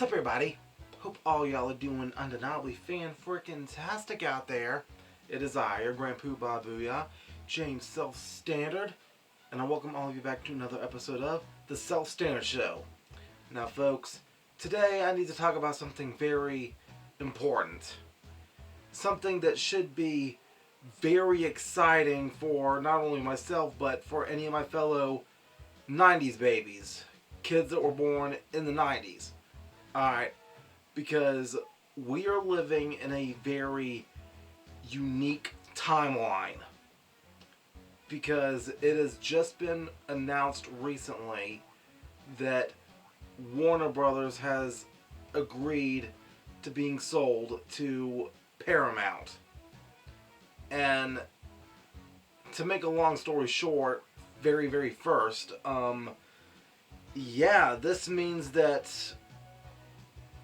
What's up, everybody? Hope all y'all are doing undeniably fan-freaking-tastic out there. It is I, your Grand Poobah Booyah, James SelfStandard, and I welcome all of you back to another episode of the SelfStandard Show. Now, folks, today I need to talk about something very important. Something that should be very exciting for not only myself, but for any of my fellow 90s babies. Kids that were born in the 90s. Alright, because we are living in a very unique timeline. Because it has just been announced recently that Warner Brothers has agreed to being sold to Paramount. And to make a long story short, very first, this means that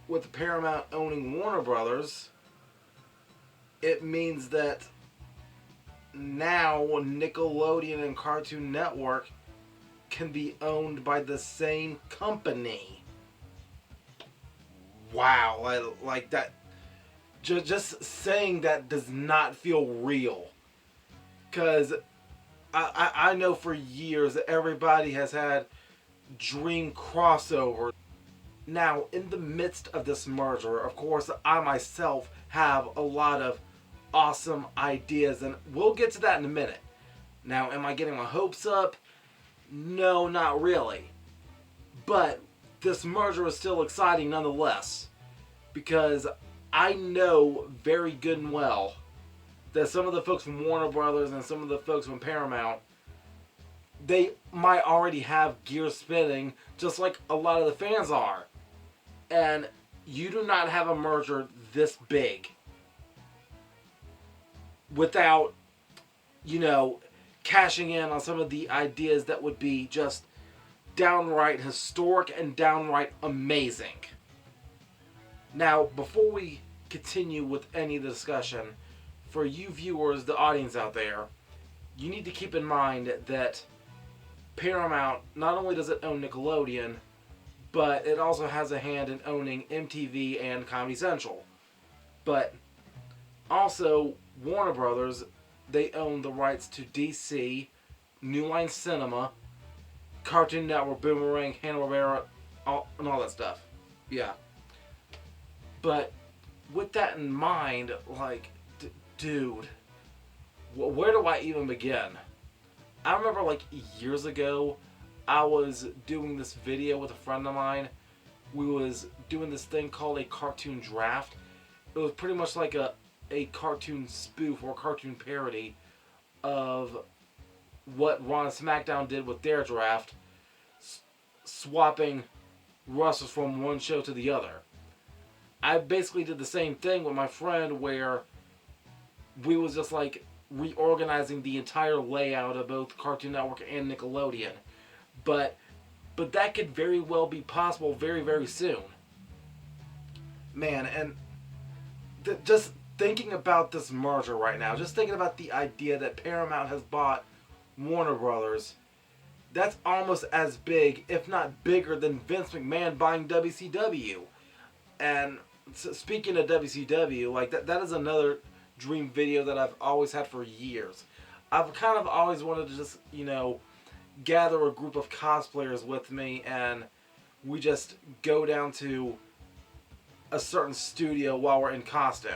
with Paramount owning Warner Brothers, it means that now Nickelodeon and Cartoon Network can be owned by the same company. Wow, like that. Just saying that does not feel real. Because I know for years that everybody has had dream crossover. Now, in the midst of this merger, of course, I myself have a lot of awesome ideas, and we'll get to that in a minute. Now, am I getting my hopes up? No, not really. But this merger is still exciting nonetheless, because I know very good and well that some of the folks from Warner Brothers and some of the folks from Paramount, they might already have gears spinning, just like a lot of the fans are. And you do not have a merger this big without, cashing in on some of the ideas that would be just downright historic and downright amazing. Now, before we continue with any of the discussion, for you viewers, the audience out there, you need to keep in mind that Paramount, not only does it own Nickelodeon, but it also has a hand in owning MTV and Comedy Central. But also, Warner Brothers, they own the rights to DC, New Line Cinema, Cartoon Network, Boomerang, Hanna-Barbera, and all that stuff. Yeah. But with that in mind, dude, where do I even begin? I remember years ago, I was doing this video with a friend of mine. We was doing this thing called a cartoon draft. It was pretty much like a cartoon spoof or cartoon parody of what Raw and SmackDown did with their draft, swapping wrestlers from one show to the other. I basically did the same thing with my friend, where we was just reorganizing the entire layout of both Cartoon Network and Nickelodeon. But that could very well be possible very soon. Man, and just thinking about this merger right now, just thinking about the idea that Paramount has bought Warner Brothers, that's almost as big, if not bigger, than Vince McMahon buying WCW. And speaking of WCW, that is another dream video that I've always had for years. I've kind of always wanted to just, gather a group of cosplayers with me, and we just go down to a certain studio while we're in costume.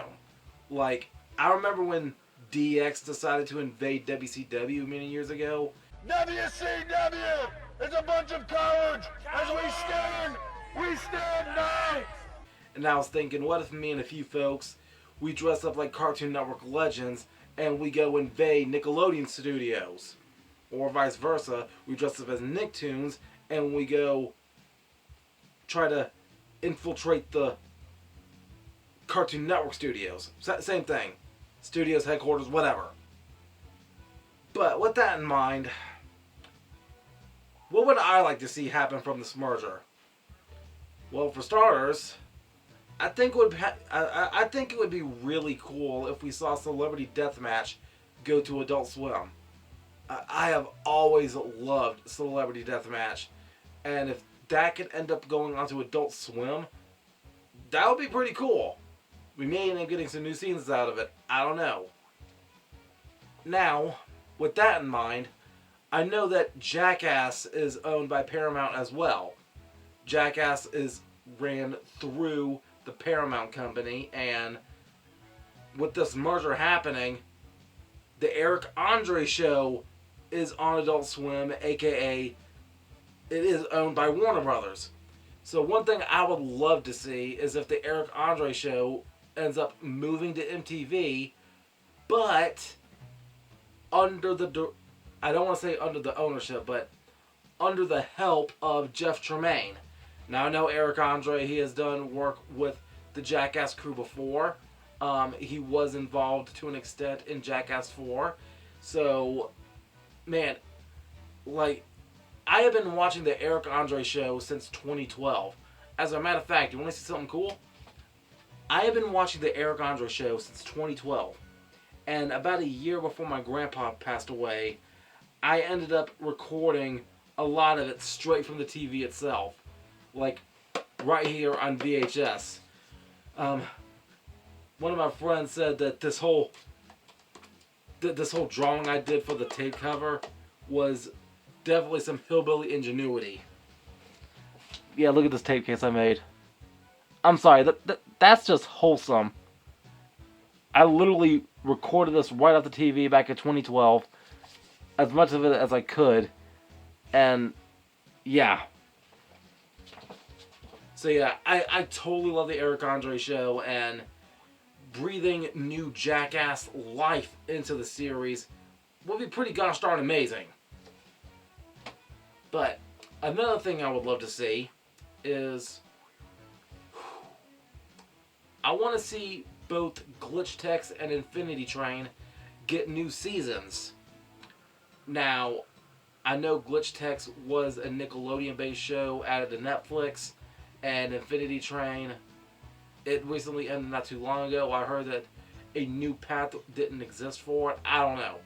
I remember when DX decided to invade WCW many years ago. WCW is a bunch of cowards. As we stand now. And I was thinking, what if me and a few folks, we dress up like Cartoon Network legends and we go invade Nickelodeon studios? Or vice versa, we dress up as Nicktoons and we go try to infiltrate the Cartoon Network studios. Same thing. Studios, headquarters, whatever. But with that in mind, what would I like to see happen from this merger? Well, for starters, I think it would be really cool if we saw Celebrity Deathmatch go to Adult Swim. I have always loved Celebrity Deathmatch, and if that could end up going onto Adult Swim, That would be pretty cool. We may end up getting some new scenes out of it. I don't know. Now, with that in mind, I know that Jackass is owned by Paramount as well. Jackass is ran through the Paramount company, and with this merger happening, the Eric Andre show is on Adult Swim, aka it is owned by Warner Brothers. So one thing I would love to see is if the Eric Andre show ends up moving to MTV, but under the, I don't want to say under the ownership, but under the help of Jeff Tremaine. Now I know Eric Andre, he has done work with the Jackass crew before. He was involved to an extent in Jackass 4. So, man, like, I have been watching the Eric Andre show since 2012. As a matter of fact, you want to see something cool? I have been watching the Eric Andre show since 2012. And about a year before my grandpa passed away, I ended up recording a lot of it straight from the TV itself. Like, right here on VHS. One of my friends said that this whole drawing I did for the tape cover was definitely some hillbilly ingenuity. Yeah, look at this tape case I made. I'm sorry, that's just wholesome. I literally recorded this right off the TV back in 2012. As much of it as I could. And, yeah. So yeah, I totally love the Eric Andre show, and breathing new Jackass life into the series would be pretty gosh darn amazing. But another thing I would love to see is I want to see both Glitch Techs and Infinity Train get new seasons. Now, I know Glitch Techs was a Nickelodeon-based show added to Netflix, and Infinity Train, it recently ended not too long ago. I heard that a new path didn't exist for it. I don't know.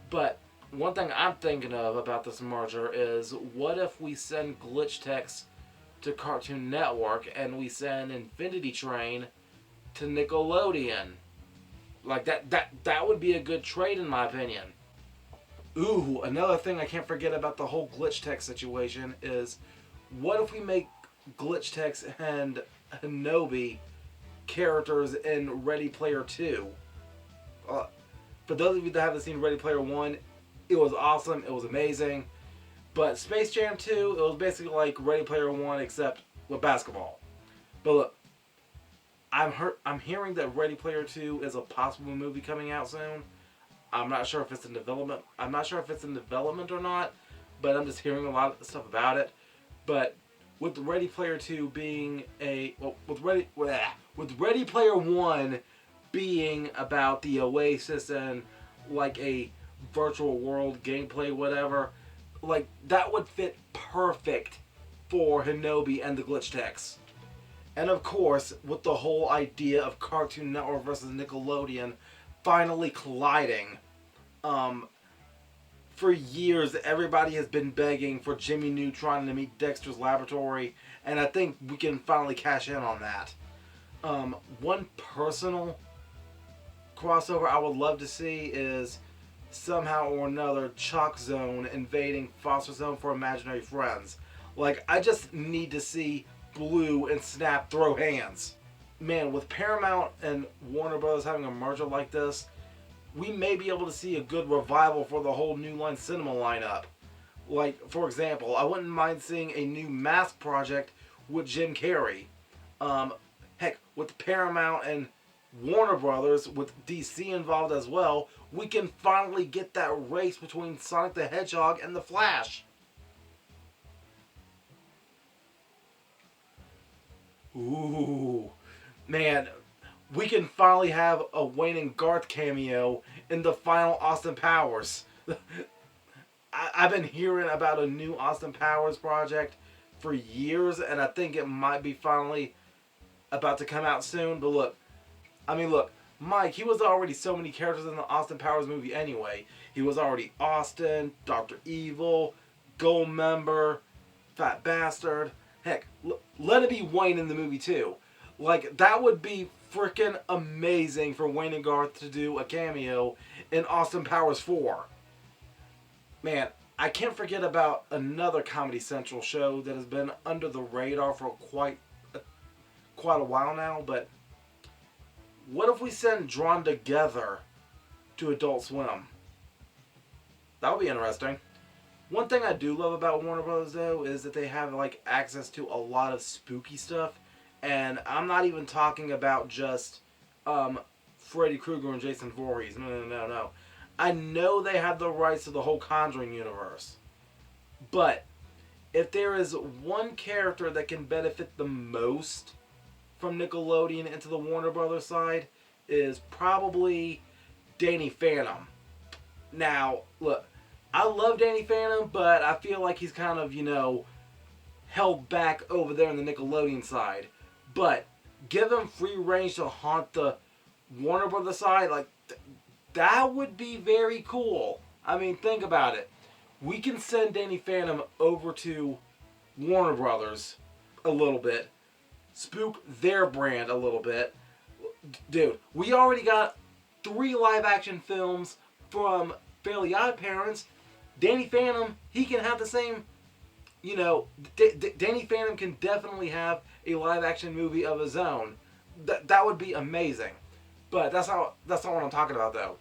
But one thing I'm thinking of about this merger is, what if we send Glitch Techs to Cartoon Network and we send Infinity Train to Nickelodeon? Like, that would be a good trade in my opinion. Ooh, another thing I can't forget about the whole Glitch Tech situation is, what if we make Glitch Techs and Hinobi characters in Ready Player 2? For those of you that haven't seen Ready Player 1, it was awesome, it was amazing. But Space Jam 2, it was basically like Ready Player 1 except with basketball. But look, I'm hearing that Ready Player 2 is a possible movie coming out soon. I'm not sure if it's in development. I'm not sure if it's in development or not, but I'm just hearing a lot of stuff about it. But with Ready Player 2 being with Ready Player 1 being about the Oasis and like a virtual world gameplay, whatever, like that would fit perfect for Hinobi and the Glitch Techs. And of course, with the whole idea of Cartoon Network versus Nickelodeon finally colliding, for years everybody has been begging for Jimmy Neutron to meet Dexter's Laboratory, and I think we can finally cash in on that. One personal crossover I would love to see is somehow or another Chalk Zone invading Foster Zone for Imaginary Friends. Like, I just need to see Blue and Snap throw hands. Man, with Paramount and Warner Bros. Having a merger like this, we may be able to see a good revival for the whole New Line Cinema lineup. Like, for example, I wouldn't mind seeing a new Mask project with Jim Carrey. Heck, with Paramount and Warner Brothers, with DC involved as well, we can finally get that race between Sonic the Hedgehog and the Flash. Ooh, man, we can finally have a Wayne and Garth cameo in the final Austin Powers. I've been hearing about a new Austin Powers project for years, and I think it might be finally about to come out soon. But look, Mike, he was already so many characters in the Austin Powers movie anyway. He was already Austin, Dr. Evil, Goldmember, Fat Bastard. Heck, let it be Wayne in the movie too. Like, that would be freaking amazing for Wayne and Garth to do a cameo in Austin Powers 4. Man, I can't forget about another Comedy Central show that has been under the radar for quite a while now, but what if we send Drawn Together to Adult Swim? That would be interesting. One thing I do love about Warner Bros. Though is that they have like access to a lot of spooky stuff, and I'm not even talking about just Freddy Krueger and Jason Voorhees. No. I know they have the rights to the whole Conjuring universe, but if there is one character that can benefit the most from Nickelodeon into the Warner Brothers side, is probably Danny Phantom. Now, look, I love Danny Phantom, but I feel like he's kind of, held back over there on the Nickelodeon side. But give him free range to haunt the Warner Brothers side, like, that would be very cool. I mean, think about it. We can send Danny Phantom over to Warner Brothers a little bit, spook their brand a little bit. Dude, we already got 3 live-action films from Fairly Odd Parents. Danny Phantom, he can have the same, Danny Phantom can definitely have a live-action movie of his own. That would be amazing. But that's not what I'm talking about, though.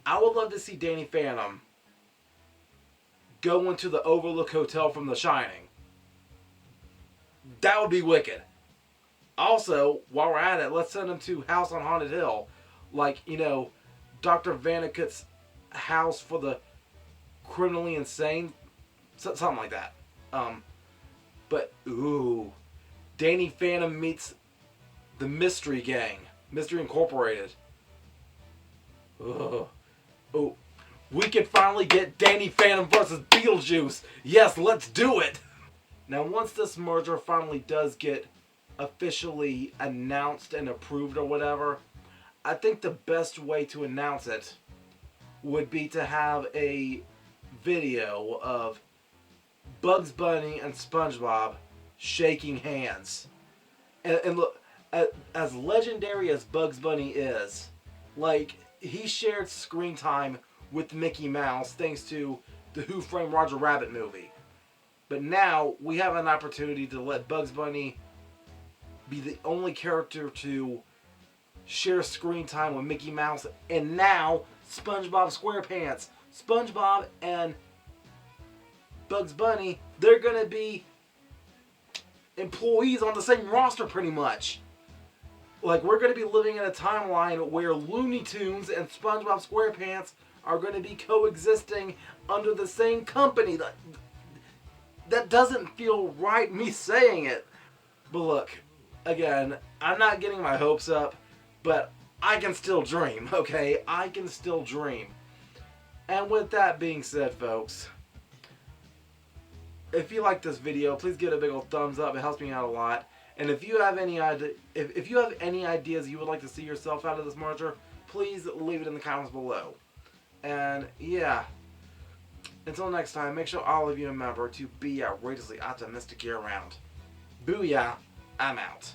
I would love to see Danny Phantom go into the Overlook Hotel from The Shining. That would be wicked. Also, while we're at it, let's send him to House on Haunted Hill. Like, Dr. Vannicutt's house for the criminally insane. Something like that. But, ooh. Danny Phantom meets the Mystery Gang. Mystery Incorporated. Ugh. Oh, we can finally get Danny Phantom versus Beetlejuice. Yes, let's do it. Now, once this merger finally does get officially announced and approved or whatever, I think the best way to announce it would be to have a video of Bugs Bunny and SpongeBob shaking hands. And look, as legendary as Bugs Bunny is, like, he shared screen time with Mickey Mouse thanks to the Who Framed Roger Rabbit movie. But now we have an opportunity to let Bugs Bunny be the only character to share screen time with Mickey Mouse, and now SpongeBob SquarePants. SpongeBob and Bugs Bunny, they're going to be employees on the same roster pretty much. Like, we're going to be living in a timeline where Looney Tunes and SpongeBob SquarePants are going to be coexisting under the same company. That doesn't feel right, me saying it. But look, again, I'm not getting my hopes up, but I can still dream, okay? I can still dream. And with that being said, folks, if you like this video, please give it a big old thumbs up. It helps me out a lot. And if you have any if you have any ideas you would like to see yourself out of this merger, please leave it in the comments below. And yeah, until next time, make sure all of you remember to be outrageously optimistic year round. Booyah, I'm out.